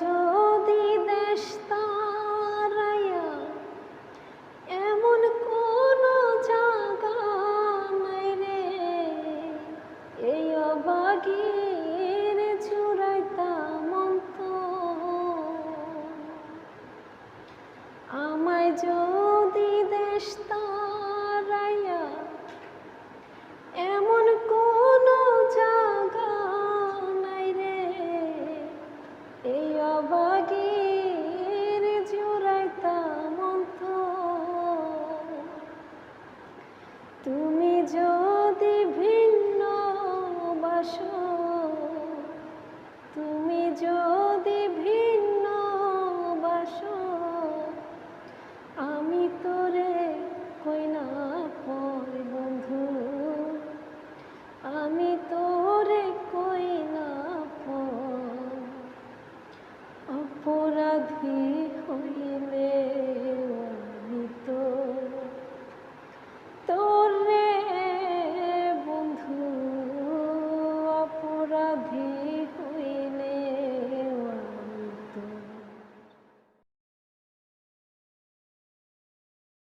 যদি দেশ তারাইয়া এমন কোনো জায়গা নাই রে, এই অবাগের জুড়াইতাম আমায় যদি দেশ তারাইয়া এমন কোনো জায়গা নাই রে, এই অবাগের জুড়াইতাম তুমি যদি ভিন্ন বাসো, তুমি যদি